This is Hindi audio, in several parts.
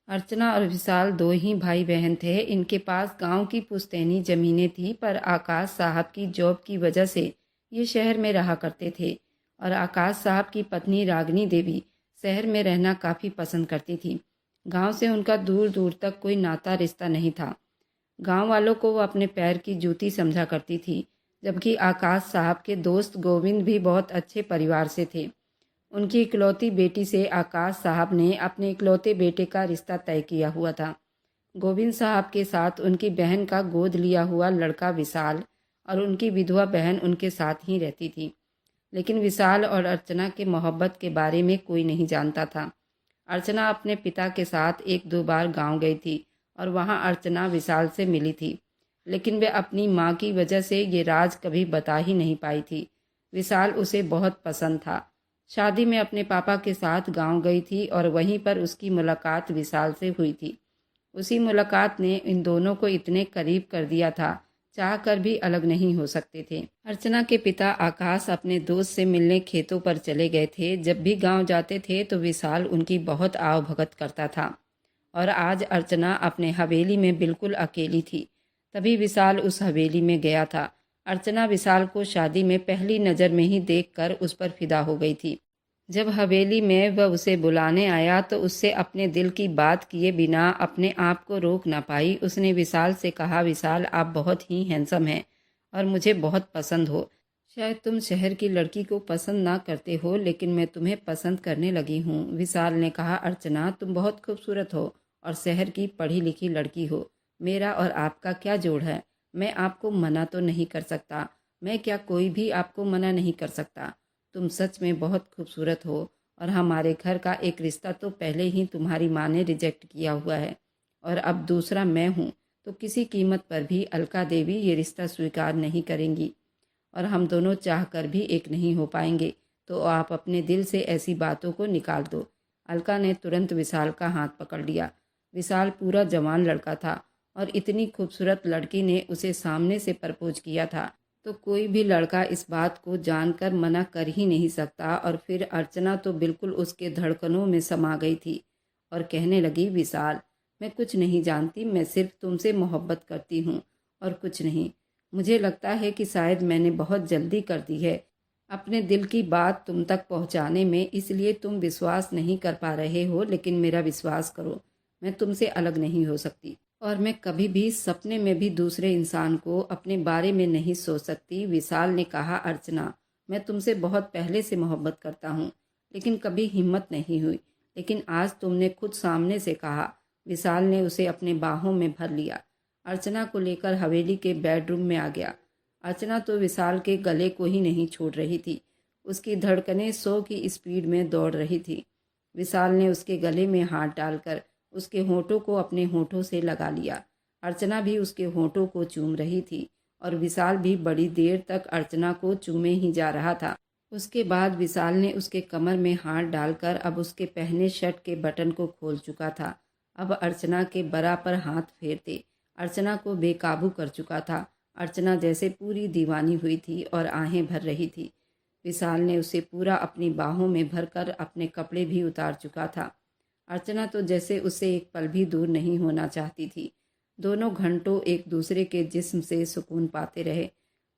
अर्चना और विशाल दो ही भाई बहन थे। इनके पास गांव की पुश्तैनी ज़मीनें थीं, पर आकाश साहब की जॉब की वजह से ये शहर में रहा करते थे। और आकाश साहब की पत्नी रागिनी देवी शहर में रहना काफ़ी पसंद करती थी। गांव से उनका दूर दूर तक कोई नाता रिश्ता नहीं था। गांव वालों को वो अपने पैर की जूती समझा करती थी। जबकि आकाश साहब के दोस्त गोविंद भी बहुत अच्छे परिवार से थे। उनकी इकलौती बेटी से आकाश साहब ने अपने इकलौते बेटे का रिश्ता तय किया हुआ था। गोविंद साहब के साथ उनकी बहन का गोद लिया हुआ लड़का विशाल और उनकी विधवा बहन उनके साथ ही रहती थी। लेकिन विशाल और अर्चना के मोहब्बत के बारे में कोई नहीं जानता था। अर्चना अपने पिता के साथ एक दो बार गांव गई थी और वहां अर्चना विशाल से मिली थी। लेकिन वे अपनी माँ की वजह से ये राज कभी बता ही नहीं पाई थी। विशाल उसे बहुत पसंद था। शादी में अपने पापा के साथ गांव गई थी और वहीं पर उसकी मुलाकात विशाल से हुई थी। उसी मुलाकात ने इन दोनों को इतने करीब कर दिया था, चाह कर भी अलग नहीं हो सकते थे। अर्चना के पिता आकाश अपने दोस्त से मिलने खेतों पर चले गए थे। जब भी गांव जाते थे तो विशाल उनकी बहुत आवभगत करता था। और आज अर्चना अपने हवेली में बिल्कुल अकेली थी। तभी विशाल उस हवेली में गया था। अर्चना विशाल को शादी में पहली नज़र में ही देखकर उस पर फिदा हो गई थी। जब हवेली में वह उसे बुलाने आया तो उससे अपने दिल की बात किए बिना अपने आप को रोक ना पाई। उसने विशाल से कहा, विशाल आप बहुत ही हैंडसम हैं और मुझे बहुत पसंद हो। शायद तुम शहर की लड़की को पसंद ना करते हो, लेकिन मैं तुम्हें पसंद करने लगी हूँ। विशाल ने कहा, अर्चना तुम बहुत खूबसूरत हो और शहर की पढ़ी लिखी लड़की हो। मेरा और आपका क्या जोड़ है? मैं आपको मना तो नहीं कर सकता। मैं क्या, कोई भी आपको मना नहीं कर सकता। तुम सच में बहुत खूबसूरत हो और हमारे घर का एक रिश्ता तो पहले ही तुम्हारी माँ ने रिजेक्ट किया हुआ है और अब दूसरा मैं हूँ, तो किसी कीमत पर भी अलका देवी ये रिश्ता स्वीकार नहीं करेंगी और हम दोनों चाह कर भी एक नहीं हो पाएंगे। तो आप अपने दिल से ऐसी बातों को निकाल दो। अलका ने तुरंत विशाल का हाथ पकड़ लिया। विशाल पूरा जवान लड़का था और इतनी खूबसूरत लड़की ने उसे सामने से प्रपोज किया था, तो कोई भी लड़का इस बात को जानकर मना कर ही नहीं सकता। और फिर अर्चना तो बिल्कुल उसके धड़कनों में समा गई थी और कहने लगी, विशाल मैं कुछ नहीं जानती, मैं सिर्फ तुमसे मोहब्बत करती हूँ और कुछ नहीं। मुझे लगता है कि शायद मैंने बहुत जल्दी कर दी है अपने दिल की बात तुम तक पहुँचाने में, इसलिए तुम विश्वास नहीं कर पा रहे हो। लेकिन मेरा विश्वास करो, मैं तुमसे अलग नहीं हो सकती और मैं कभी भी सपने में भी दूसरे इंसान को अपने बारे में नहीं सोच सकती। विशाल ने कहा, अर्चना मैं तुमसे बहुत पहले से मोहब्बत करता हूँ, लेकिन कभी हिम्मत नहीं हुई। लेकिन आज तुमने खुद सामने से कहा। विशाल ने उसे अपने बाहों में भर लिया। अर्चना को लेकर हवेली के बेडरूम में आ गया। अर्चना तो विशाल के गले को ही नहीं छोड़ रही थी। उसकी धड़कनें 100 की स्पीड में दौड़ रही थी। विशाल ने उसके गले में हाथ डालकर उसके होठों को अपने होठों से लगा लिया। अर्चना भी उसके होठों को चूम रही थी और विशाल भी बड़ी देर तक अर्चना को चूमे ही जा रहा था। उसके बाद विशाल ने उसके कमर में हाथ डालकर अब उसके पहने शर्ट के बटन को खोल चुका था। अब अर्चना के बराबर हाथ फेरते अर्चना को बेकाबू कर चुका था। अर्चना जैसे पूरी दीवानी हुई थी और आहें भर रही थी। विशाल ने उसे पूरा अपनी बाहों में भरकर अपने कपड़े भी उतार चुका था। अर्चना तो जैसे उससे एक पल भी दूर नहीं होना चाहती थी। दोनों घंटों एक दूसरे के जिस्म से सुकून पाते रहे।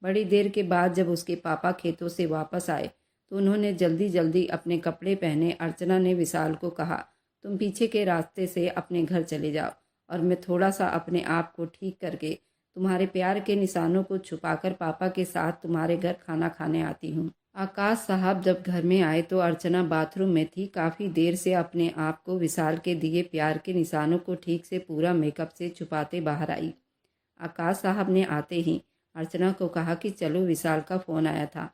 बड़ी देर के बाद जब उसके पापा खेतों से वापस आए तो उन्होंने जल्दी जल्दी अपने कपड़े पहने। अर्चना ने विशाल को कहा, तुम पीछे के रास्ते से अपने घर चले जाओ और मैं थोड़ा सा अपने आप को ठीक करके तुम्हारे प्यार के निशानों को छुपाकर पापा के साथ तुम्हारे घर खाना खाने आती हूँ। आकाश साहब जब घर में आए तो अर्चना बाथरूम में थी। काफ़ी देर से अपने आप को विशाल के दिए प्यार के निशानों को ठीक से पूरा मेकअप से छुपाते बाहर आई। आकाश साहब ने आते ही अर्चना को कहा कि चलो, विशाल का फ़ोन आया था,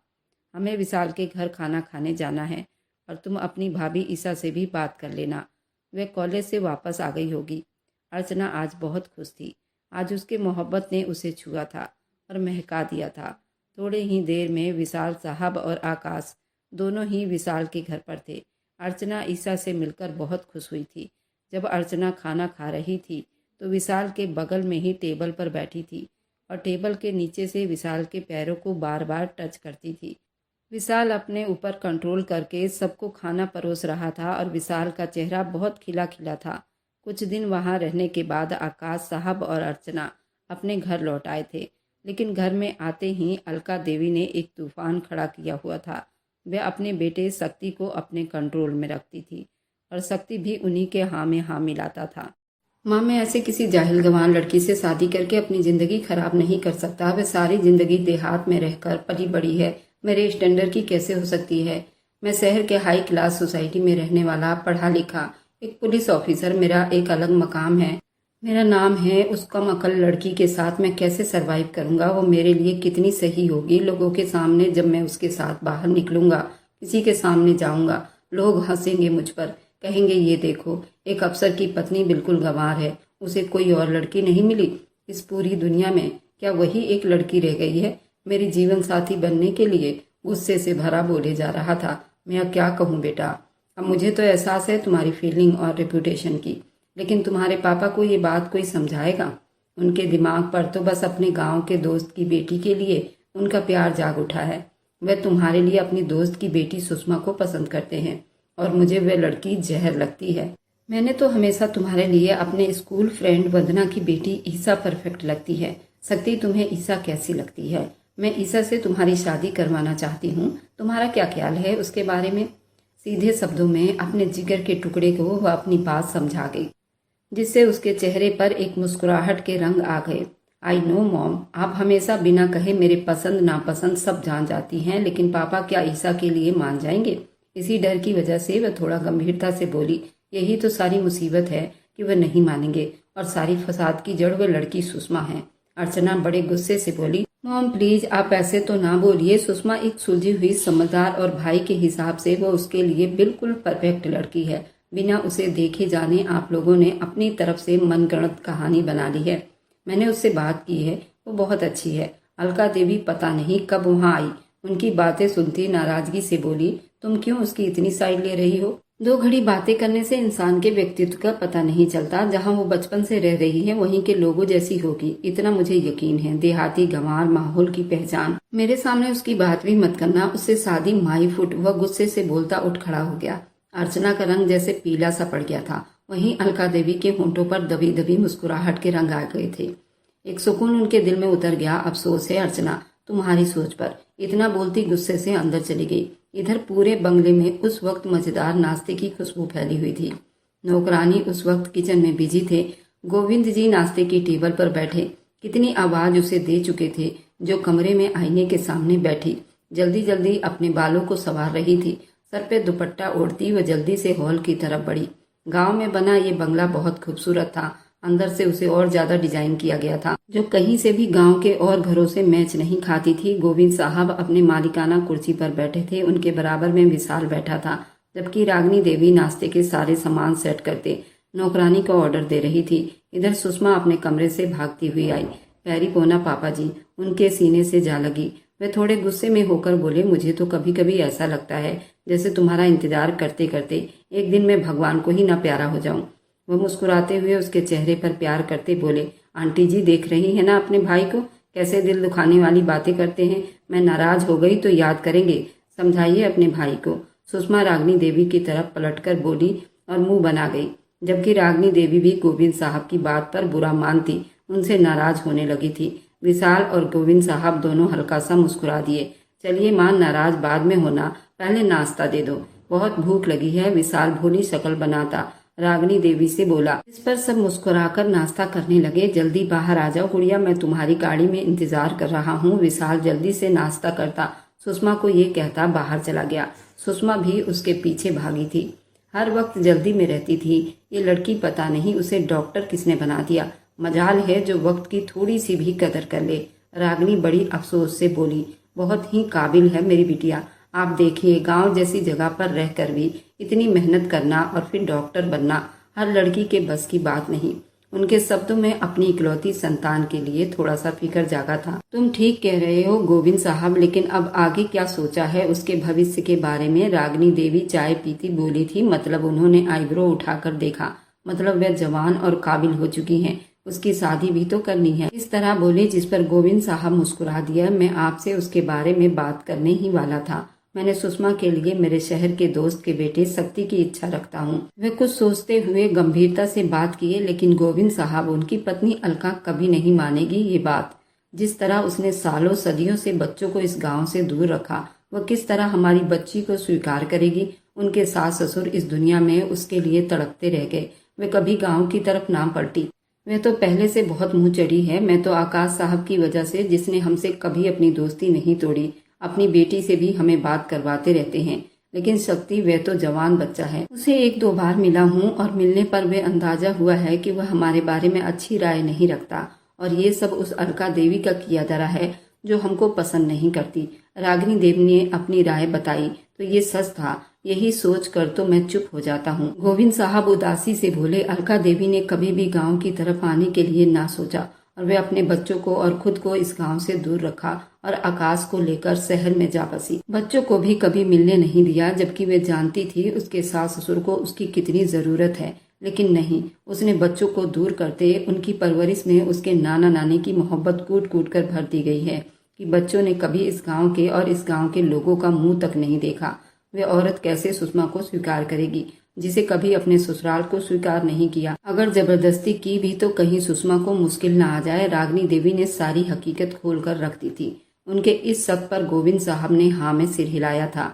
हमें विशाल के घर खाना खाने जाना है और तुम अपनी भाभी ईसा से भी बात कर लेना, वह कॉलेज से वापस आ गई होगी। अर्चना आज बहुत खुश थी। आज उसके मोहब्बत ने उसे छुआ था और महका दिया था। थोड़े ही देर में विशाल साहब और आकाश दोनों ही विशाल के घर पर थे। अर्चना ईसा से मिलकर बहुत खुश हुई थी। जब अर्चना खाना खा रही थी तो विशाल के बगल में ही टेबल पर बैठी थी और टेबल के नीचे से विशाल के पैरों को बार बार टच करती थी। विशाल अपने ऊपर कंट्रोल करके सबको खाना परोस रहा था और विशाल का चेहरा बहुत खिला खिला था। कुछ दिन वहाँ रहने के बाद आकाश साहब और अर्चना अपने घर लौट आए थे, लेकिन घर में आते ही अलका देवी ने एक तूफान खड़ा किया हुआ था। वह अपने बेटे शक्ति को अपने कंट्रोल में रखती थी और शक्ति भी उन्हीं के हाँ में हाँ मिलाता था। माँ, मैं ऐसे किसी जाहिल गंवार लड़की से शादी करके अपनी ज़िंदगी खराब नहीं कर सकता। वह सारी ज़िंदगी देहात में रहकर पली बड़ी है, मेरे स्टैंडर्ड की कैसे हो सकती है? मैं शहर के हाई क्लास सोसाइटी में रहने वाला पढ़ा लिखा एक पुलिस ऑफिसर, मेरा एक अलग मकाम है, मेरा नाम है। उस कम अकल लड़की के साथ मैं कैसे सरवाइव करूंगा? वो मेरे लिए कितनी सही होगी? लोगों के सामने जब मैं उसके साथ बाहर निकलूंगा, किसी के सामने जाऊंगा, लोग हंसेंगे मुझ पर, कहेंगे ये देखो एक अफसर की पत्नी बिल्कुल गंवार है, उसे कोई और लड़की नहीं मिली इस पूरी दुनिया में, क्या वही एक लड़की रह गई है मेरी जीवन साथी बनने के लिए? गुस्से से भरा बोले जा रहा था। मैं अब क्या कहूँ बेटा, अब मुझे तो एहसास है तुम्हारी फीलिंग और रेपुटेशन की, लेकिन तुम्हारे पापा को ये बात कोई समझाएगा? उनके दिमाग पर तो बस अपने गांव के दोस्त की बेटी के लिए उनका प्यार जाग उठा है। वह तुम्हारे लिए अपनी दोस्त की बेटी सुषमा को पसंद करते हैं और मुझे वह लड़की जहर लगती है। मैंने तो हमेशा तुम्हारे लिए अपने स्कूल फ्रेंड वंदना की बेटी ईसा परफेक्ट लगती है। शक्ति, तुम्हें ईसा कैसी लगती है? मैं ईसा से तुम्हारी शादी करवाना चाहती हूँ, तुम्हारा क्या ख्याल है उसके बारे में? सीधे शब्दों में अपने जिगर के टुकड़े को वह अपनी बात समझा गई, जिससे उसके चेहरे पर एक मुस्कुराहट के रंग आ गए। आई नो मॉम, आप हमेशा बिना कहे मेरे पसंद नापसंद सब जान जाती हैं, लेकिन पापा क्या ईसा के लिए मान जाएंगे? इसी डर की वजह से वह थोड़ा गंभीरता से बोली, यही तो सारी मुसीबत है कि वह नहीं मानेंगे, और सारी फसाद की जड़ वह लड़की सुषमा है। अर्चना बड़े गुस्से से बोली, मॉम प्लीज आप ऐसे तो ना बोलिए। सुषमा एक सुलझी हुई, समझदार और भाई के हिसाब से वो उसके लिए बिल्कुल परफेक्ट लड़की है। बिना उसे देखे जाने आप लोगों ने अपनी तरफ से मनगढ़ंत कहानी बना ली है। मैंने उससे बात की है, वो बहुत अच्छी है। अलका देवी पता नहीं कब वहाँ आई, उनकी बातें सुनती नाराजगी से बोली, तुम क्यों उसकी इतनी साइड ले रही हो? 2 घड़ी बातें करने से इंसान के व्यक्तित्व का पता नहीं चलता। जहाँ वो बचपन से रह रही है वहीं के लोगों जैसी होगी, इतना मुझे यकीन है। देहाती गंवार माहौल की पहचान। मेरे सामने उसकी बात भी मत करना, उससे शादी माई फुट। वह गुस्से से बोलता उठ खड़ा हो गया। अर्चना का रंग जैसे पीला सा पड़ गया था, वहीं अलका देवी के होंठों पर दबी दबी मुस्कुराहट के रंग आ गए थे। एक सुकून उनके दिल में उतर गया। अफसोस है अर्चना तुम्हारी सोच पर। इतना बोलती गुस्से से अंदर चली गई। इधर पूरे बंगले में उस वक्त मजेदार नाश्ते की खुशबू फैली हुई थी। नौकरानी उस वक्त किचन में बिजी थे। गोविंद जी नाश्ते की टेबल पर बैठे कितनी आवाज उसे दे चुके थे, जो कमरे में आईने के सामने बैठी जल्दी जल्दी अपने बालों को संवार रही थी। सर पे दुपट्टा ओढ़ती वह जल्दी से हॉल की तरफ बढ़ी। गांव में बना ये बंगला बहुत खूबसूरत था। अंदर से उसे और ज्यादा डिजाइन किया गया था, जो कहीं से भी गांव के और घरों से मैच नहीं खाती थी। गोविंद साहब अपने मालिकाना कुर्सी पर बैठे थे, उनके बराबर में विशाल बैठा था, जबकि रागनी देवी नाश्ते के सारे सामान सेट करते नौकरानी को ऑर्डर दे रही थी। इधर सुषमा अपने कमरे से भागती हुई आई। पैरी पोना पापा जी, उनके सीने से जा लगी। वे थोड़े गुस्से में होकर बोले, मुझे तो कभी कभी ऐसा लगता है जैसे तुम्हारा इंतजार करते करते एक दिन मैं भगवान को ही ना प्यारा हो जाऊं। वह मुस्कुराते हुए उसके चेहरे पर प्यार करते बोले, आंटी जी देख रही है ना अपने भाई को, कैसे दिल दुखाने वाली बातें करते हैं। मैं नाराज हो गई तो याद करेंगे, समझाइए अपने भाई को। सुषमा रागनी देवी की तरफ पलटकर बोली और मुंह बना गई, जबकि रागनी देवी भी गोविंद साहब की बात पर बुरा मानती उनसे नाराज होने लगी थी। विशाल और गोविंद साहब दोनों हल्का सा मुस्कुरा दिए। चलिए मां, नाराज बाद में होना, पहले नाश्ता दे दो, बहुत भूख लगी है। विशाल भोली शक्ल बनाता रागनी देवी से बोला। इस पर सब मुस्कुराकर नाश्ता करने लगे। जल्दी बाहर आ जाओ गुड़िया, मैं तुम्हारी गाड़ी में इंतजार कर रहा हूँ। विशाल जल्दी से नाश्ता करता सुषमा को ये कहता बाहर चला गया। सुषमा भी उसके पीछे भागी थी, हर वक्त जल्दी में रहती थी। ये लड़की पता नहीं उसे डॉक्टर किसने बना दिया। मजाल है जो वक्त की थोड़ी सी भी कदर कर ले। रागनी बड़ी अफसोस से बोली, बहुत ही काबिल है मेरी बिटिया। आप देखिए, गांव जैसी जगह पर रहकर भी इतनी मेहनत करना और फिर डॉक्टर बनना हर लड़की के बस की बात नहीं। उनके शब्दों में अपनी इकलौती संतान के लिए थोड़ा सा फिक्र जागा था। तुम ठीक कह रहे हो गोविंद साहब, लेकिन अब आगे क्या सोचा है उसके भविष्य के बारे में? रागनी देवी चाय पीती बोली थी। मतलब उन्होंने आईब्रो उठाकर देखा, मतलब वह जवान और काबिल हो चुकी हैं, उसकी शादी भी तो करनी है। इस तरह बोले जिस पर गोविंद साहब मुस्कुरा दिया। मैं आपसे उसके बारे में बात करने ही वाला था। मैंने सुषमा के लिए मेरे शहर के दोस्त के बेटे शक्ति की इच्छा रखता हूँ। वे कुछ सोचते हुए गंभीरता से बात किए, लेकिन गोविंद साहब, उनकी पत्नी अलका कभी नहीं मानेगी ये बात। जिस तरह उसने सालों सदियों से बच्चों को इस गांव से दूर रखा, वह किस तरह हमारी बच्ची को स्वीकार करेगी। उनके सास ससुर इस दुनिया में उसके लिए तड़पते रह गए। वे कभी गांव की तरफ ना पलटी। वे तो पहले से बहुत मुंह चढ़ी है। मैं तो आकाश साहब की वजह से, जिसने हमसे कभी अपनी दोस्ती नहीं तोड़ी, अपनी बेटी से भी हमें बात करवाते रहते हैं। लेकिन शक्ति, वह तो जवान बच्चा है। उसे 1-2 बार मिला हूँ और मिलने पर वे अंदाजा हुआ है कि वह हमारे बारे में अच्छी राय नहीं रखता। और ये सब उस अलका देवी का किया धरा है जो हमको पसंद नहीं करती। रागिनी देवी ने अपनी राय बताई तो ये सच था। यही सोच कर तो मैं चुप हो जाता हूँ। गोविंद साहब उदासी से बोले, अलका देवी ने कभी भी गांव की तरफ आने के लिए ना सोचा और वे अपने बच्चों को और खुद को इस गांव से दूर रखा और आकाश को लेकर शहर में जा बसी। बच्चों को भी कभी मिलने नहीं दिया, जबकि वे जानती थी उसके सास ससुर को उसकी कितनी जरूरत है। लेकिन नहीं, उसने बच्चों को दूर करते उनकी परवरिश में उसके नाना नानी की मोहब्बत कूट कूट कर भर दी गई है कि बच्चों ने कभी इस गांव के और इस गांव के लोगों का मुंह तक नहीं देखा। वे औरत कैसे सुषमा को स्वीकार करेगी, जिसे कभी अपने ससुराल को स्वीकार नहीं किया। अगर जबरदस्ती की भी तो कहीं सुषमा को मुश्किल न आ जाए। रागिनी देवी ने सारी हकीकत खोल कर रख दी थी। उनके इस शक पर गोविंद साहब ने हाँ में सिर हिलाया था।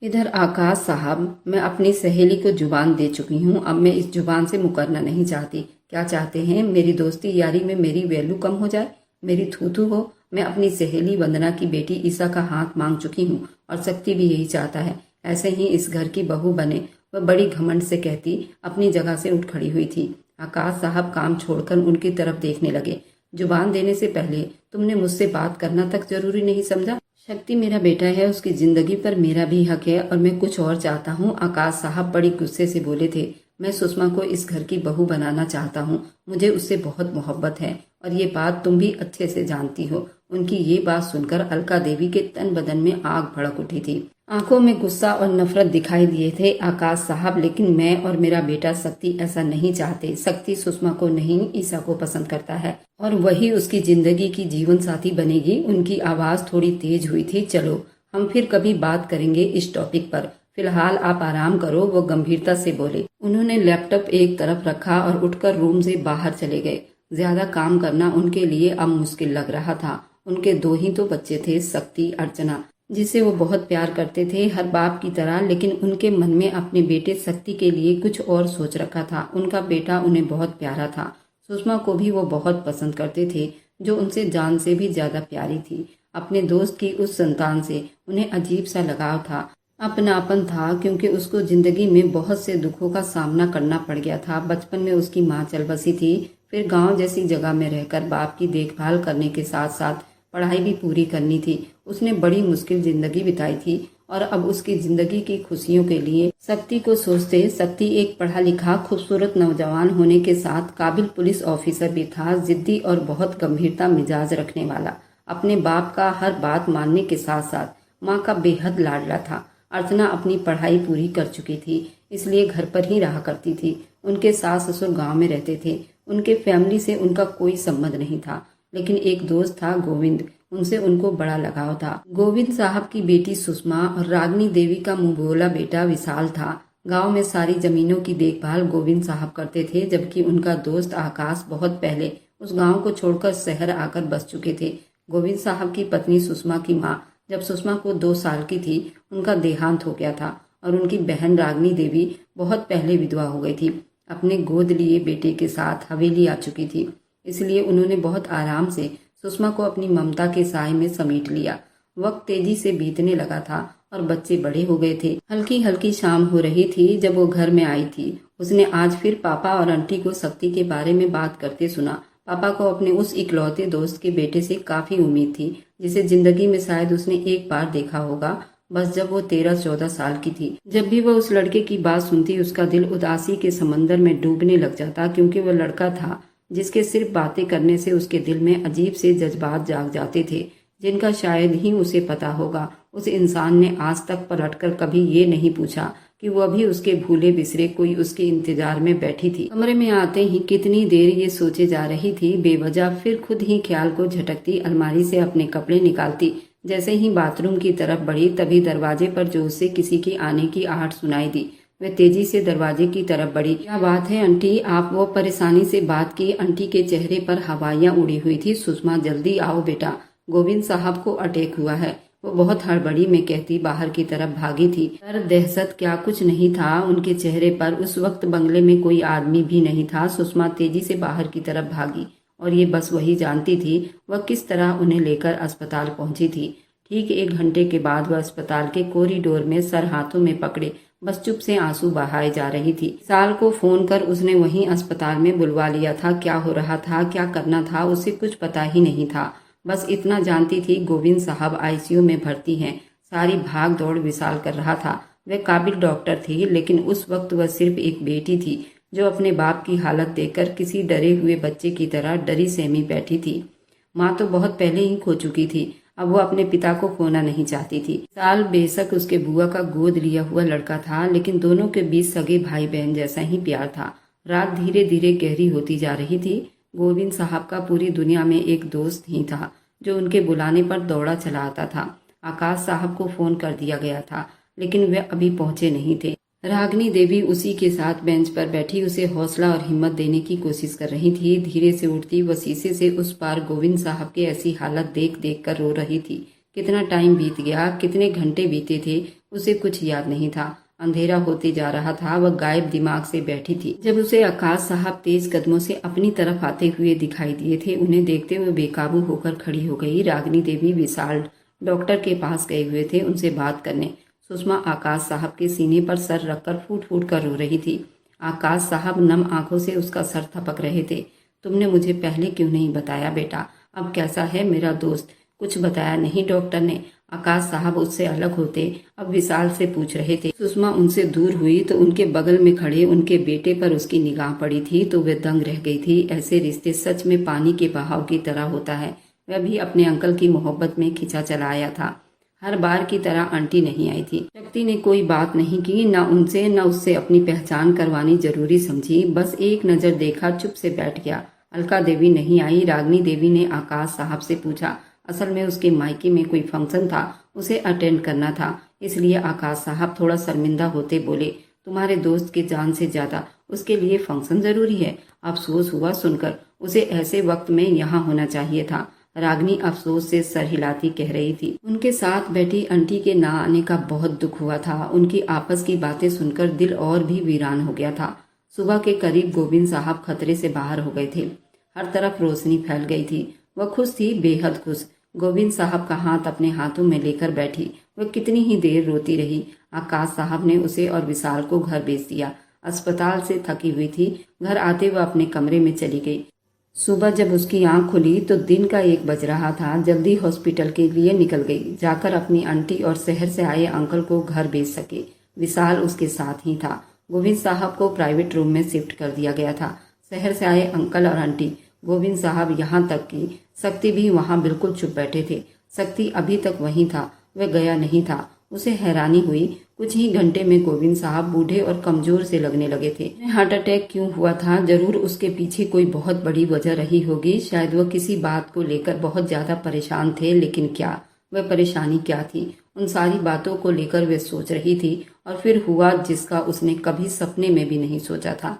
इधर आकाश साहब, मैं अपनी सहेली को जुबान दे चुकी हूँ। अब मैं इस जुबान से मुकरना नहीं चाहती। क्या चाहते हैं? मेरी दोस्ती यारी में मेरी वैल्यू कम हो जाए, मेरी थू हो? मैं अपनी सहेली वंदना की बेटी ईसा का हाथ मांग चुकी हूँ और शक्ति भी यही चाहता है। ऐसे ही इस घर की बहू बने, वह बड़ी घमंड से कहती अपनी जगह से उठ खड़ी हुई थी। आकाश साहब काम छोड़कर उनकी तरफ देखने लगे। जुबान देने से पहले तुमने मुझसे बात करना तक जरूरी नहीं समझा? शक्ति मेरा बेटा है, उसकी जिंदगी पर मेरा भी हक है और मैं कुछ और चाहता हूँ। आकाश साहब बड़ी गुस्से से बोले थे। मैं सुषमा को इस घर की बहू बनाना चाहता हूँ। मुझे उससे बहुत मोहब्बत है और ये बात तुम भी अच्छे से जानती हो। उनकी ये बात सुनकर अलका देवी के तन बदन में आग भड़क उठी थी। आंखों में गुस्सा और नफरत दिखाई दिए थे आकाश साहब। लेकिन मैं और मेरा बेटा शक्ति ऐसा नहीं चाहते। शक्ति सुषमा को नहीं, ईसा को पसंद करता है और वही उसकी जिंदगी की जीवन साथी बनेगी। उनकी आवाज थोड़ी तेज हुई थी। चलो, हम फिर कभी बात करेंगे इस टॉपिक पर। फिलहाल आप आराम करो, वो गंभीरता से बोले। उन्होंने लैपटॉप एक तरफ रखा और उठकर रूम से बाहर चले गए। ज्यादा काम करना उनके लिए अब मुश्किल लग रहा था। उनके 2 ही तो बच्चे थे, शक्ति, अर्चना, जिसे वो बहुत प्यार करते थे, हर बाप की तरह। लेकिन उनके मन में अपने बेटे शक्ति के लिए कुछ और सोच रखा था। उनका बेटा उन्हें बहुत प्यारा था। सुषमा को भी वो बहुत पसंद करते थे, जो उनसे जान से भी ज्यादा प्यारी थी। अपने दोस्त की उस संतान से उन्हें अजीब सा लगाव था, अपनापन था, क्योंकि उसको जिंदगी में बहुत से दुखों का सामना करना पड़ गया था। बचपन में उसकी माँ चल बसी थी, फिर गांव जैसी जगह में रहकर बाप की देखभाल करने के साथ साथ पढ़ाई भी पूरी करनी थी। उसने बड़ी मुश्किल जिंदगी बिताई थी और अब उसकी जिंदगी की खुशियों के लिए शक्ति को सोचते। शक्ति एक पढ़ा लिखा खूबसूरत नौजवान होने के साथ काबिल पुलिस ऑफिसर भी था, जिद्दी और बहुत गंभीरता मिजाज रखने वाला। अपने बाप का हर बात मानने के साथ साथ माँ का बेहद लाडला था। अर्चना अपनी पढ़ाई पूरी कर चुकी थी, इसलिए घर पर ही रहा करती थी। उनके सास ससुर गांव में रहते थे। उनके फैमिली से उनका कोई संबंध नहीं था, लेकिन एक दोस्त था गोविंद, उनसे उनको बड़ा लगाव था। गोविंद साहब की बेटी सुषमा और रागिनी देवी का मुंहबोला बेटा विशाल था। गांव में सारी जमीनों की देखभाल गोविंद साहब करते थे, जबकि उनका दोस्त आकाश बहुत पहले उस गांव को छोड़कर शहर आकर बस चुके थे। गोविंद साहब की पत्नी सुषमा की माँ जब सुषमा को 2 साल की थी, उनका देहांत हो गया था और उनकी बहन रागिनी देवी बहुत पहले विधवा हो गई थी। अपने गोद लिए बेटे के साथ हवेली आ चुकी थी, इसलिए उन्होंने बहुत आराम से सुषमा को अपनी ममता के साए में समेट लिया। वक्त तेजी से बीतने लगा था और बच्चे बड़े हो गए थे। हल्की हल्की शाम हो रही थी जब वो घर में आई थी। उसने आज फिर पापा और आंटी को शक्ति के बारे में बात करते सुना। पापा को अपने उस इकलौते दोस्त के बेटे से काफी उम्मीद थी, जिसे जिंदगी में शायद उसने एक बार देखा होगा, बस जब वो 13-14 साल की थी। जब भी वह उस लड़के की बात सुनती, उसका दिल उदासी के समंदर में डूबने लग जाता, क्योंकि वह लड़का था जिसके सिर्फ बातें करने से उसके दिल में अजीब से जज्बात जाग जाते थे, जिनका शायद ही उसे पता होगा। उस इंसान ने आज तक पलटकर कभी ये नहीं पूछा कि वह भी उसके भूले बिसरे कोई उसके इंतजार में बैठी थी। कमरे में आते ही कितनी देर ये सोचे जा रही थी बेवजह, फिर खुद ही ख्याल को झटकती अलमारी से अपने कपड़े निकालती जैसे ही बाथरूम की तरफ बढ़ी तभी दरवाजे पर जोर से किसी की आने की आहट सुनाई दी। वह तेजी से दरवाजे की तरफ बढ़ी। क्या बात है आंटी, आप? वो परेशानी से बात की। आंटी के चेहरे पर हवाइयां उड़ी हुई थी। सुषमा, जल्दी आओ बेटा, गोविंद साहब को अटैक हुआ है। वो बहुत हड़बड़ी में कहती बाहर की तरफ भागी थी। डर, दहशत, क्या कुछ नहीं था उनके चेहरे पर। उस वक्त बंगले में कोई आदमी भी नहीं था। सुषमा तेजी से बाहर की तरफ भागी और ये बस वही जानती थी वह किस तरह उन्हें लेकर अस्पताल पहुंची थी। ठीक 1 घंटे के बाद वह अस्पताल के कॉरिडोर में सर हाथों में पकड़े बस चुप से आंसू बहाए जा रही थी। विशाल को फोन कर उसने वहीं अस्पताल में बुलवा लिया था। क्या हो रहा था, क्या करना था, उसे कुछ पता ही नहीं था। बस इतना जानती थी गोविंद साहब आईसीयू में भर्ती हैं। सारी भाग दौड़ विशाल कर रहा था। वह काबिल डॉक्टर थी, लेकिन उस वक्त वह सिर्फ एक बेटी थी जो अपने बाप की हालत देखकर किसी डरे हुए बच्चे की तरह डरी सहमी बैठी थी। माँ तो बहुत पहले ही खो चुकी थी। अब वो अपने पिता को खोना नहीं चाहती थी। विशाल बेशक उसके बुआ का गोद लिया हुआ लड़का था, लेकिन दोनों के बीच सगे भाई बहन जैसा ही प्यार था। रात धीरे धीरे गहरी होती जा रही थी। गोविंद साहब का पूरी दुनिया में एक दोस्त ही था जो उनके बुलाने पर दौड़ा चला आता था। आकाश साहब को फोन कर दिया गया था, लेकिन वे अभी पहुंचे नहीं थे। रागिनी देवी उसी के साथ बेंच पर बैठी उसे हौसला और हिम्मत देने की कोशिश कर रही थी। धीरे से उठती वह शीशे से उस पार गोविंद साहब की ऐसी हालत देख देख कर रो रही थी। कितना टाइम बीत गया, कितने घंटे बीते थे, उसे कुछ याद नहीं था। अंधेरा होते जा रहा था। वह गायब दिमाग से बैठी थी। जब उसे आकाश साहब तेज कदमों से अपनी तरफ आते हुए दिखाई दिए थे, उन्हें देखते हुए बेकाबू होकर खड़ी हो गई। रागिनी देवी विशाल डॉक्टर के पास गए हुए थे उनसे बात करने। सुषमा आकाश साहब के सीने पर सर रखकर फूट फूट कर रो रही थी। आकाश साहब नम आंखों से उसका सर थपक रहे थे। तुमने मुझे पहले क्यों नहीं बताया बेटा? अब कैसा है मेरा दोस्त? कुछ बताया नहीं डॉक्टर ने? आकाश साहब उससे अलग होते अब विशाल से पूछ रहे थे। सुषमा उनसे दूर हुई तो उनके बगल में खड़े उनके बेटे पर उसकी निगाह पड़ी थी तो वे दंग रह गई थी। ऐसे रिश्ते सच में पानी के बहाव की तरह होता है। वह भी अपने अंकल की मोहब्बत में खिंचा चला आया था। हर बार की तरह आंटी नहीं आई थी। शक्ति ने कोई बात नहीं की, न उनसे न उससे अपनी पहचान करवानी जरूरी समझी। बस एक नजर देखा, चुप से बैठ गया। अलका देवी नहीं आई। रागिनी देवी ने आकाश साहब से पूछा। असल में उसके मायके में कोई फंक्शन था, उसे अटेंड करना था, इसलिए आकाश साहब थोड़ा शर्मिंदा होते बोले, तुम्हारे दोस्त के जान से ज्यादा उसके लिए फंक्शन जरूरी है? अफसोस हुआ सुनकर। उसे ऐसे वक्त में यहाँ होना चाहिए था। रागिनी अफसोस से सर हिलाती कह रही थी। उनके साथ बैठी आंटी के ना आने का बहुत दुख हुआ था। उनकी आपस की बातें सुनकर दिल और भी वीरान हो गया था। सुबह के करीब गोविंद साहब खतरे से बाहर हो गए थे। हर तरफ रोशनी फैल गई थी। वह खुश थी, बेहद खुश। गोविंद साहब का हाथ अपने हाथों में लेकर बैठी। वह कितनी ही देर रोती रही। आकाश साहब ने उसे और विशाल को घर भेज दिया। अस्पताल से थकी हुई थी। घर आते वह अपने कमरे में चली गई। सुबह जब उसकी आंख खुली तो दिन का 1 बज रहा था। जल्दी हॉस्पिटल के लिए निकल गई, जाकर अपनी आंटी और शहर से आए अंकल को घर भेज सके। विशाल उसके साथ ही था। गोविंद साहब को प्राइवेट रूम में शिफ्ट कर दिया गया था। शहर से आए अंकल और आंटी, गोविंद साहब, यहाँ तक कि शक्ति भी वहाँ बिल्कुल चुप बैठे थे। शक्ति अभी तक वहीं था, वह गया नहीं था। उसे हैरानी हुई। कुछ ही घंटे में गोविंद साहब बूढ़े और कमजोर से लगने लगे थे। हार्ट अटैक क्यों हुआ था? जरूर उसके पीछे कोई बहुत बड़ी वजह रही होगी। शायद वह किसी बात को लेकर बहुत ज्यादा परेशान थे, लेकिन क्या? वह परेशानी क्या थी? उन सारी बातों को लेकर वे सोच रही थी और फिर हुआ जिसका उसने कभी सपने में भी नहीं सोचा था।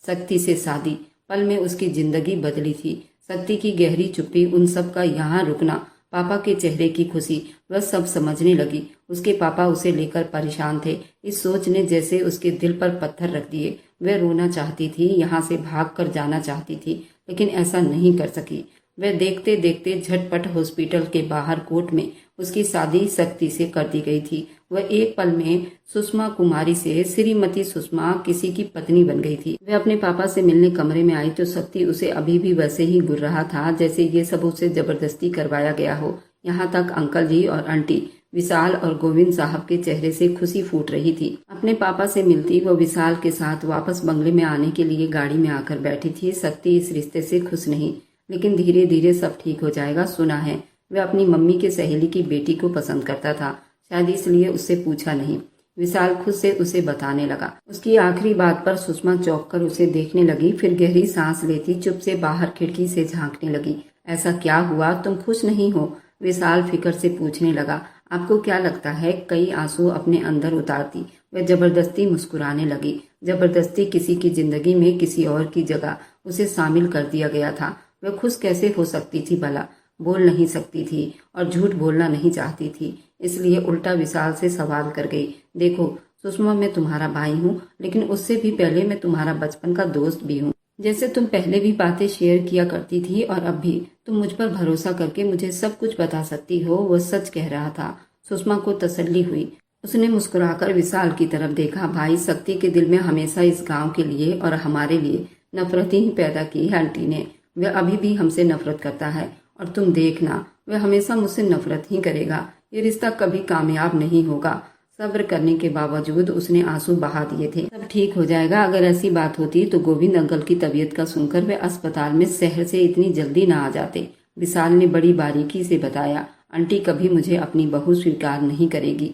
शक्ति से शादी पल में उसकी जिंदगी बदली थी। शक्ति की गहरी चुप्पी, उन सब का यहाँ रुकना, पापा के चेहरे की खुशी, वह सब समझने लगी। उसके पापा उसे लेकर परेशान थे। इस सोच ने जैसे उसके दिल पर पत्थर रख दिए। वह रोना चाहती थी, यहाँ से भागकर जाना चाहती थी, लेकिन ऐसा नहीं कर सकी। वह देखते देखते झटपट हॉस्पिटल के बाहर कोर्ट में उसकी शादी शक्ति से कर दी गई थी। वह एक पल में सुषमा कुमारी से श्रीमती सुषमा किसी की पत्नी बन गई थी। वह अपने पापा से मिलने कमरे में आई तो शक्ति उसे अभी भी वैसे ही घूर रहा था जैसे ये सब उसे जबरदस्ती करवाया गया हो। यहाँ तक अंकल जी और आंटी, विशाल और गोविंद साहब के चेहरे से खुशी फूट रही थी। अपने पापा से मिलती वो विशाल के साथ वापस बंगले में आने के लिए गाड़ी में आकर बैठी थी। शक्ति इस रिश्ते से खुश नहीं, लेकिन धीरे धीरे सब ठीक हो जाएगा। सुना है वह अपनी मम्मी के सहेली की बेटी को पसंद करता था, शायद इसलिए उससे पूछा नहीं। विशाल खुद से उसे बताने लगा। उसकी आखिरी बात पर सुषमा चौंक कर उसे देखने लगी, फिर गहरी सांस लेती चुप से बाहर खिड़की से झांकने लगी। ऐसा क्या हुआ? तुम खुश नहीं हो? विशाल फिक्र से पूछने लगा, आपको क्या लगता है? कई आंसू अपने अंदर उतारती वह जबरदस्ती मुस्कुराने लगी। जबरदस्ती किसी की जिंदगी में किसी और की जगह उसे शामिल कर दिया गया था। वह खुश कैसे हो सकती थी भला? बोल नहीं सकती थी और झूठ बोलना नहीं चाहती थी, इसलिए उल्टा विशाल से सवाल कर गई, देखो सुषमा, मैं तुम्हारा भाई हूँ, लेकिन उससे भी पहले मैं तुम्हारा बचपन का दोस्त भी हूँ। जैसे तुम पहले भी बातें शेयर किया करती थी और अब भी तुम मुझ पर भरोसा करके मुझे सब कुछ बता सकती हो। वह सच कह रहा था। सुषमा को तसल्ली हुई। उसने मुस्कुराकर विशाल की तरफ देखा। भाई, शक्ति के दिल में हमेशा इस गांव के लिए और हमारे लिए नफरत ही पैदा की है आंटी ने। वह अभी भी हमसे नफरत करता है और तुम देखना, वह हमेशा मुझसे नफरत ही करेगा। ये रिश्ता कभी कामयाब नहीं होगा। सब्र करने के बावजूद उसने आंसू बहा दिए थे। सब ठीक हो जाएगा। अगर ऐसी बात होती तो गोविंद अंकल की तबीयत का सुनकर वे अस्पताल में शहर से इतनी जल्दी ना आ जाते। विशाल ने बड़ी बारीकी से बताया, आंटी कभी मुझे अपनी बहू स्वीकार नहीं करेगी।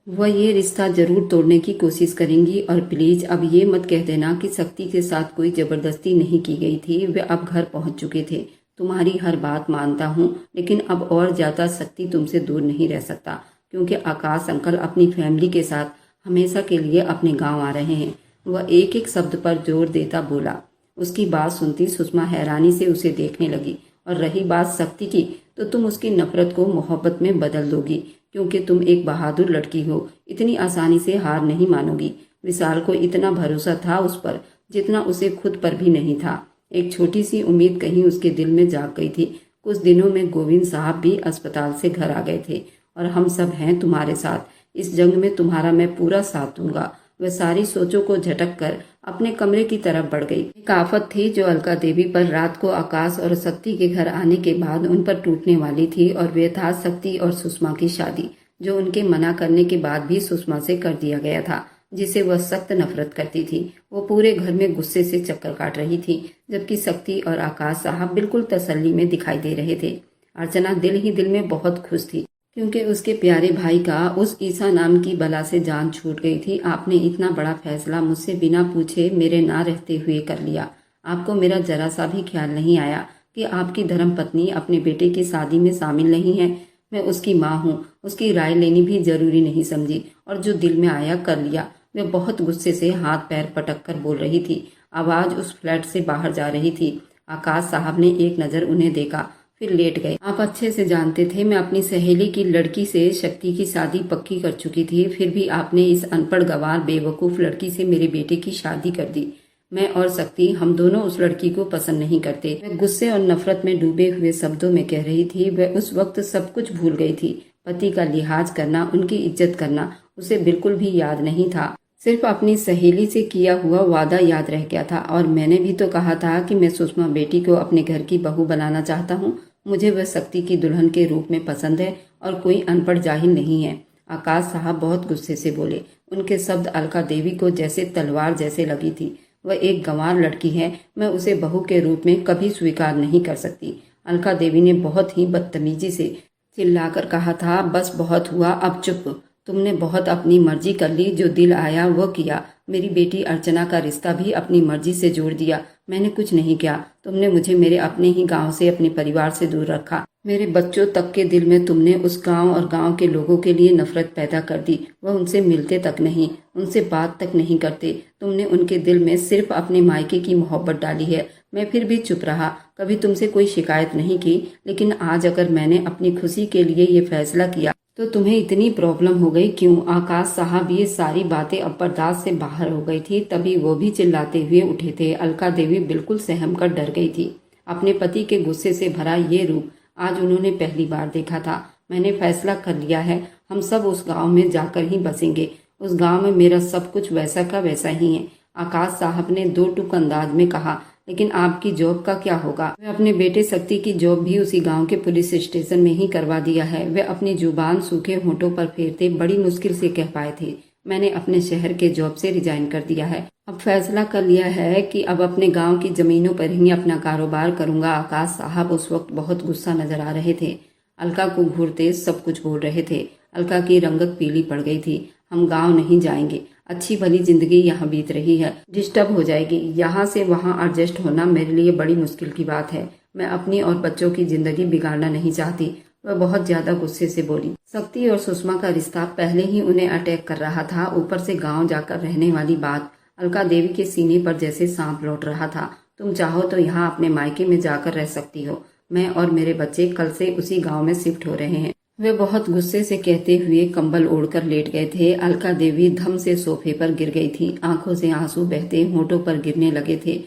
वह ये रिश्ता जरूर तोड़ने की कोशिश करेंगी। और प्लीज अब ये मत कह देना कि शक्ति के साथ कोई जबरदस्ती नहीं की गई थी। वे अब घर पहुंच चुके थे। तुम्हारी हर बात मानता हूँ, लेकिन अब और ज्यादा शक्ति तुमसे दूर नहीं रह सकता, क्योंकि आकाश अंकल अपनी फैमिली के साथ हमेशा के लिए अपने गांव आ रहे हैं। वह एक एक शब्द पर जोर देता बोला। उसकी बात सुनती सुषमा हैरानी से उसे देखने लगी। और रही बात शक्ति की, तो तुम उसकी नफरत को मोहब्बत में बदल दोगी, क्योंकि तुम एक बहादुर लड़की हो। इतनी आसानी से हार नहीं मानोगी। विशाल को इतना भरोसा था उस पर जितना उसे खुद पर भी नहीं था। एक छोटी सी उम्मीद कहीं उसके दिल में जाग गई थी। कुछ दिनों में गोविंद साहब भी अस्पताल से घर आ गए थे। और हम सब हैं तुम्हारे साथ। इस जंग में तुम्हारा मैं पूरा साथ दूंगा। वह सारी सोचों को झटक कर अपने कमरे की तरफ बढ़ गई। एक आफत थी जो अलका देवी पर रात को आकाश और शक्ति के घर आने के बाद उन पर टूटने वाली थी, और वे था शक्ति और सुषमा की शादी, जो उनके मना करने के बाद भी सुषमा से कर दिया गया था, जिसे वह सख्त नफरत करती थी। वो पूरे घर में गुस्से से चक्कर काट रही थी, जबकि शक्ति और आकाश साहब बिल्कुल तसल्ली में दिखाई दे रहे थे। अर्चना दिल ही दिल में बहुत खुश थी, क्योंकि उसके प्यारे भाई का उस ईसा नाम की बला से जान छूट गई थी। आपने इतना बड़ा फैसला मुझसे बिना पूछे मेरे ना रहते हुए कर लिया। आपको मेरा जरा सा भी ख्याल नहीं आया कि आपकी धर्मपत्नी अपने बेटे की शादी में शामिल नहीं है। मैं उसकी माँ हूँ, उसकी राय लेनी भी जरूरी नहीं समझी, और जो दिल में आया कर लिया। वह बहुत गुस्से से हाथ पैर पटक कर बोल रही थी। आवाज उस फ्लैट से बाहर जा रही थी। आकाश साहब ने एक नजर उन्हें देखा, फिर लेट गए। आप अच्छे से जानते थे मैं अपनी सहेली की लड़की से शक्ति की शादी पक्की कर चुकी थी, फिर भी आपने इस अनपढ़ गंवार बेवकूफ लड़की से मेरे बेटे की शादी कर दी। मैं और शक्ति, हम दोनों उस लड़की को पसंद नहीं करते। वह गुस्से और नफरत में डूबे हुए शब्दों में कह रही थी। वह उस वक्त सब कुछ भूल गई थी। पति का लिहाज करना, उनकी इज्जत करना उसे बिल्कुल भी याद नहीं था। सिर्फ अपनी सहेली से किया हुआ वादा याद रह गया था। और मैंने भी तो कहा था कि मैं सुषमा बेटी को अपने घर की बहू बनाना चाहता हूँ। मुझे वह शक्ति की दुल्हन के रूप में पसंद है और कोई अनपढ़ जाहिल नहीं है। आकाश साहब बहुत गुस्से से बोले। उनके शब्द अलका देवी को जैसे तलवार जैसे लगी थी। वह एक गंवार लड़की है, मैं उसे बहू के रूप में कभी स्वीकार नहीं कर सकती। अलका देवी ने बहुत ही बदतमीजी से चिल्लाकर कहा था, बस बहुत हुआ, अब चुप। तुमने बहुत अपनी मर्जी कर ली, जो दिल आया वो किया। मेरी बेटी अर्चना का रिश्ता भी अपनी मर्जी से जोड़ दिया। मैंने कुछ नहीं किया। तुमने मुझे मेरे अपने ही गांव से, अपने परिवार से दूर रखा। मेरे बच्चों तक के दिल में तुमने उस गांव और गांव के लोगों के लिए नफरत पैदा कर दी। वह उनसे मिलते तक नहीं, उनसे बात तक नहीं करते। तुमने उनके दिल में सिर्फ अपने मायके की मोहब्बत डाली है। मैं फिर भी चुप रहा, कभी तुमसे कोई शिकायत नहीं की। लेकिन आज अगर मैंने अपनी खुशी के लिए ये फैसला किया तो तुम्हें इतनी प्रॉब्लम हो गई क्यों? आकाश साहब ये सारी बातें अब बर्दाश्त से बाहर हो गई थी। तभी वो भी चिल्लाते हुए उठे थे। अलका देवी बिल्कुल सहम कर डर गई थी। अपने पति के गुस्से से भरा ये रूप आज उन्होंने पहली बार देखा था। मैंने फैसला कर लिया है, हम सब उस गांव में जाकर ही बसेंगे। उस गांव में मेरा सब कुछ वैसा का वैसा ही है। आकाश साहब ने दो टूक अंदाज में कहा, लेकिन आपकी जॉब का क्या होगा? वे अपने बेटे शक्ति की जॉब भी उसी गांव के पुलिस स्टेशन में ही करवा दिया है। वे अपनी जुबान सूखे होठों पर फेरते बड़ी मुश्किल से कह पाए थे, मैंने अपने शहर के जॉब से रिजाइन कर दिया है। अब फैसला कर लिया है कि अब अपने गांव की जमीनों पर ही अपना कारोबार करूंगा। आकाश साहब उस वक्त बहुत गुस्सा नजर आ रहे थे। अलका को घूरते सब कुछ बोल रहे थे। अलका की रंगत पीली पड़ गई थी। हम गांव नहीं जाएंगे, अच्छी भली जिंदगी यहाँ बीत रही है, डिस्टर्ब हो जाएगी। यहाँ से वहाँ एडजस्ट होना मेरे लिए बड़ी मुश्किल की बात है। मैं अपनी और बच्चों की जिंदगी बिगाड़ना नहीं चाहती। वह बहुत ज्यादा गुस्से से बोली। शक्ति और सुषमा का रिश्ता पहले ही उन्हें अटैक कर रहा था, ऊपर से गांव जाकर रहने वाली बात अलका देवी के सीने पर जैसे सांप लौट रहा था। तुम चाहो तो यहाँ अपने मायके में जाकर रह सकती हो, मैं और मेरे बच्चे कल से उसी गांव में शिफ्ट हो रहे हैं। वे बहुत गुस्से से कहते हुए कंबल ओढ़कर लेट गए थे। अलका देवी धम से सोफे पर गिर गई थी, आंखों से आंसू बहते होंठों पर गिरने लगे थे।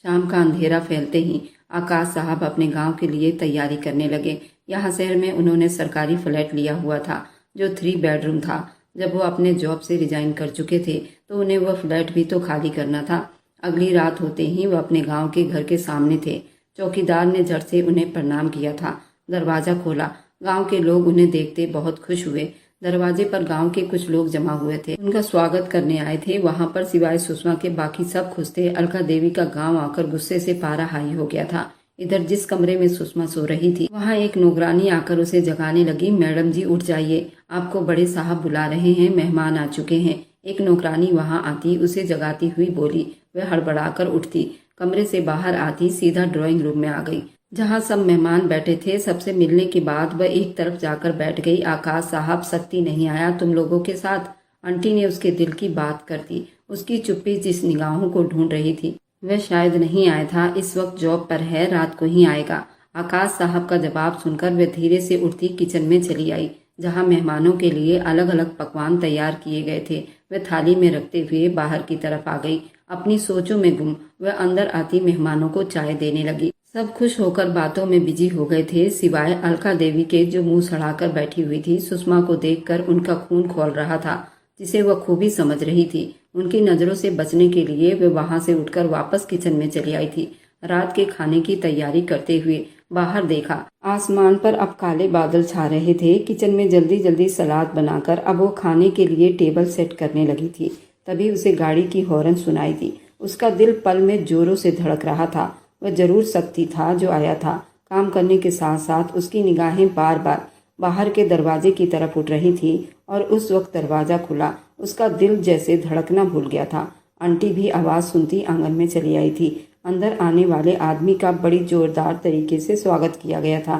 शाम का अंधेरा फैलते ही आकाश साहब अपने गांव के लिए तैयारी करने लगे। यहाँ शहर में उन्होंने सरकारी फ्लैट लिया हुआ था जो 3 बेडरूम था। जब वो अपने जॉब से रिजाइन कर चुके थे तो उन्हें वह फ्लैट भी तो खाली करना था। अगली रात होते ही वह अपने गांव के घर के सामने थे। चौकीदार ने झट से उन्हें प्रणाम किया था। दरवाजा खोला। गांव के लोग उन्हें देखते बहुत खुश हुए। दरवाजे पर गांव के कुछ लोग जमा हुए थे, उनका स्वागत करने आए थे। वहां पर सिवाय सुषमा के बाकी सब खुश थे। अलका देवी का गांव आकर गुस्से से पारा हाई हो गया था। इधर जिस कमरे में सुषमा सो रही थी वहां एक नौकरानी आकर उसे जगाने लगी। मैडम जी उठ जाइए, आपको बड़े साहब बुला रहे हैं, मेहमान आ चुके हैं। एक नौकरानी वहां आती उसे जगाती हुई बोली। वह हड़बड़ाकर उठती, कमरे से बाहर आती, सीधा ड्राइंग रूम में आ गई जहां सब मेहमान बैठे थे। सबसे मिलने के बाद वह एक तरफ जाकर बैठ गई। आकाश साहब, शक्ति नहीं आया तुम लोगों के साथ? आंटी ने उसके दिल की बात कर दी। उसकी चुप्पी जिस निगाहों को ढूंढ रही थी। वह शायद नहीं आया था, इस वक्त जॉब पर है, रात को ही आएगा। आकाश साहब का जवाब सुनकर वह धीरे से उठती किचन में चली आई जहां मेहमानों के लिए अलग अलग पकवान तैयार किए गए थे। वह थाली में रखते हुए बाहर की तरफ आ गई, अपनी सोचों में गुम। वह अंदर आती मेहमानों को चाय देने लगी। सब खुश होकर बातों में बिजी हो गए थे, सिवाय अलका देवी के जो मुंह सड़ाकर बैठी हुई थी। सुषमा को देखकर उनका खून खौल रहा था, जिसे वह खूबी समझ रही थी। उनकी नजरों से बचने के लिए वे वहां से उठकर वापस किचन में चली आई थी। रात के खाने की तैयारी करते हुए बाहर देखा। आसमान पर अब काले बादल छा रहे थे। किचन में जल्दी जल्दी सलाद बनाकर अब वो खाने के लिए टेबल सेट करने लगी थी। तभी उसे गाड़ी की हॉर्न सुनाई दी। उसका दिल पल में जोरों से धड़क रहा था। वह जरूर शक्ति था जो आया था। काम करने के साथ साथ उसकी निगाहें बार बार बाहर के दरवाजे की तरफ उठ रही थी और उस वक्त दरवाजा खुला। उसका दिल जैसे धड़कना भूल गया था। आंटी भी आवाज सुनती आंगन में चली आई थी। अंदर आने वाले आदमी का बड़ी जोरदार तरीके से स्वागत किया गया था।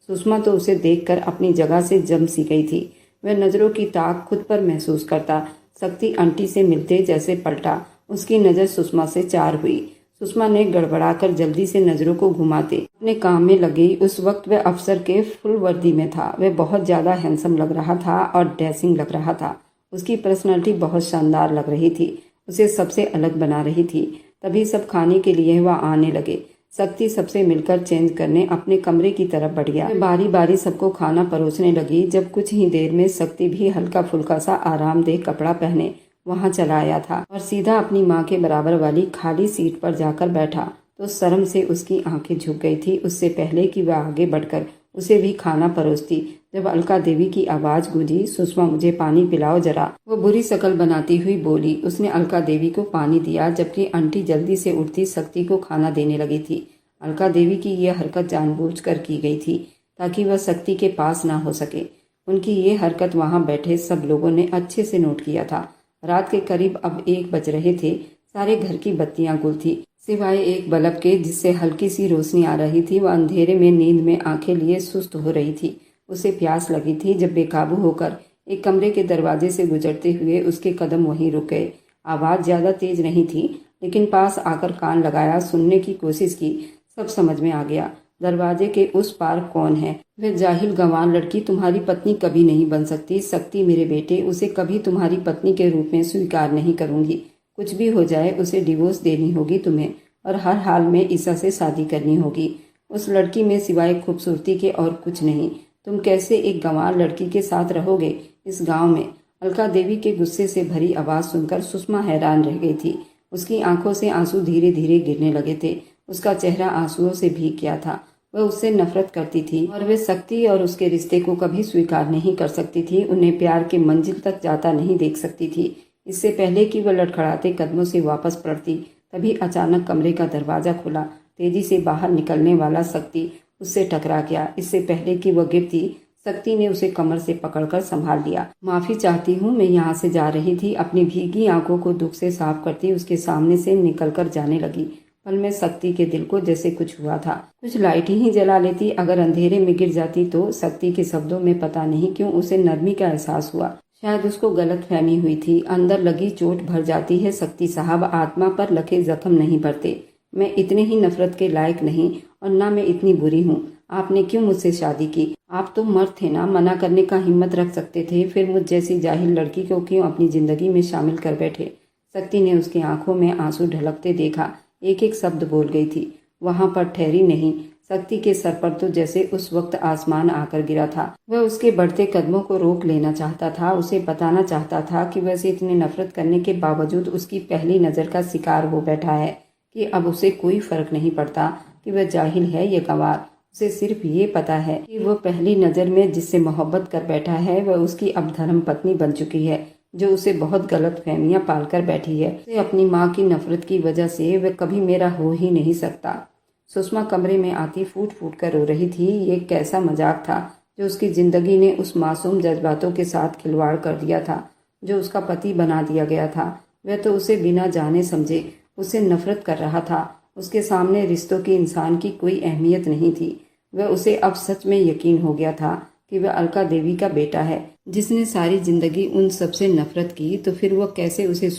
सुषमा तो उसे देखकर अपनी जगह से जम सी गई थी। वह नजरों की ताक खुद पर महसूस करता। शक्ति आंटी से मिलते जैसे पलटा। उसकी नजर सुषमा से चार हुई। सुषमा ने गड़बड़ाकर जल्दी से नजरों को घुमाते अपने काम में लगी। उस वक्त वह अफसर के फुल वर्दी में था। वह बहुत ज्यादा हैंडसम लग रहा था और डैशिंग लग रहा था। उसकी पर्सनालिटी बहुत शानदार लग रही थी, उसे सबसे अलग बना रही थी। तभी सब खाने के लिए वह आने लगे। शक्ति सबसे मिलकर चेंज करने अपने कमरे की तरफ बढ़ गया। बारी बारी सबको खाना परोसने लगी। जब कुछ ही देर में शक्ति भी हल्का फुल्का सा आरामदेह कपड़ा पहने वहां चला आया था और सीधा अपनी माँ के बराबर वाली खाली सीट पर जाकर बैठा तो शर्म से उसकी आंखें झुक गई थी। उससे पहले कि वह आगे बढ़कर उसे भी खाना परोसती, जब अलका देवी की आवाज गूंजी, सुषमा मुझे पानी पिलाओ जरा। वो बुरी शक्ल बनाती हुई बोली। उसने अलका देवी को पानी दिया जबकि आंटी जल्दी से उठती शक्ति को खाना देने लगी थी। अलका देवी की यह हरकत जानबूझकर की गई थी ताकि वह शक्ति के पास ना हो सके। उनकी ये हरकत वहां बैठे सब लोगों ने अच्छे से नोट किया था। रात के करीब अब 1 बज रहे थे। सारे घर की बत्तियां गुल थी सिवाय एक बल्ब के जिससे हल्की सी रोशनी आ रही थी। वह अंधेरे में नींद में आंखें लिए सुस्त हो रही थी। उसे प्यास लगी थी जब बेकाबू होकर एक कमरे के दरवाजे से गुजरते हुए उसके कदम वहीं रुक गए। आवाज ज्यादा तेज नहीं थी लेकिन पास आकर कान लगाया, सुनने की कोशिश की। सब समझ में आ गया। दरवाजे के उस पार कौन है? वह जाहिल गंवार लड़की तुम्हारी पत्नी कभी नहीं बन सकती। शक्ति मेरे बेटे, उसे कभी तुम्हारी पत्नी के रूप में स्वीकार नहीं करूंगी। कुछ भी हो जाए उसे डिवोर्स देनी होगी तुम्हें और हर हाल में ईसा से शादी करनी होगी। उस लड़की में सिवाय खूबसूरती के और कुछ नहीं। तुम कैसे एक गंवार लड़की के साथ रहोगे इस गांव में? अलका देवी के गुस्से से भरी आवाज सुनकर सुषमा हैरान रह गई थी। उसकी आंखों से आंसू धीरे धीरे गिरने लगे थे। उसका चेहरा आंसुओं से भीग गया था। वह उससे नफरत करती थी और वे शक्ति और उसके रिश्ते को कभी स्वीकार नहीं कर सकती थी। उन्हें प्यार के मंजिल तक जाता नहीं देख सकती थी। इससे पहले कि वह लड़खड़ाते कदमों से वापस पड़ती तभी अचानक कमरे का दरवाजा खुला। तेजी से बाहर निकलने वाला शक्ति उससे टकरा गया। इससे पहले कि वह गिरती शक्ति ने उसे कमर से पकड़कर संभाल लिया। माफी चाहती हूँ, मैं यहाँ से जा रही थी। अपनी भीगी आंखों को दुख से साफ करती उसके सामने से निकलकर जाने लगी। पल में शक्ति के दिल को जैसे कुछ हुआ था। कुछ लाइट ही जला लेती, अगर अंधेरे में गिर जाती तो। शक्ति के शब्दों में पता नहीं क्यों उसे नरमी का एहसास हुआ। शायद उसको गलत फहमी हुई थी। अंदर लगी चोट भर जाती है शक्ति साहब, आत्मा पर लगे जख्म नहीं भरते। मैं इतने ही नफरत के लायक नहीं और ना मैं इतनी बुरी हूँ। आपने क्यों मुझसे शादी की? आप तो मर्द थे ना, मना करने का हिम्मत रख सकते थे। फिर मुझ जैसी जाहिल लड़की को क्यों अपनी जिंदगी में शामिल कर बैठे? शक्ति ने उसकी आंखों में आंसू ढलकते देखा। एक एक शब्द बोल गई थी। वहां पर ठहरी नहीं। शक्ति के सर पर तो जैसे उस वक्त आसमान आकर गिरा था। वह उसके बढ़ते कदमों को रोक लेना चाहता था, उसे बताना चाहता था कि वैसे इतने नफरत करने के बावजूद उसकी पहली नजर का शिकार हो बैठा है, कि अब उसे कोई फर्क नहीं पड़ता कि वह जाहिल है या गंवार। उसे सिर्फ ये पता है कि वह पहली नजर में जिससे मोहब्बत कर बैठा है वह उसकी अब धर्म पत्नी बन चुकी है, जो उसे बहुत गलत फहमियां पाल कर बैठी है। उसे अपनी माँ की नफरत की वजह से वह कभी मेरा हो ही नहीं सकता। सुषमा कमरे में आती फूट फूट कर रो रही थी। ये कैसा मजाक था जो उसकी जिंदगी ने उस मासूम जज्बातों के साथ खिलवाड़ कर दिया था, जो उसका पति बना दिया गया था। वह तो उसे बिना जाने समझे उससे नफरत कर रहा था। उसके सामने रिश्तों की इंसान की कोई अहमियत नहीं थी। वह उसे अब सच में यकीन हो गया था कि वह अलका देवी का बेटा है, जिसने सारी जिंदगी उन सबसे नफरत की। तो फिर वह कैसे उसे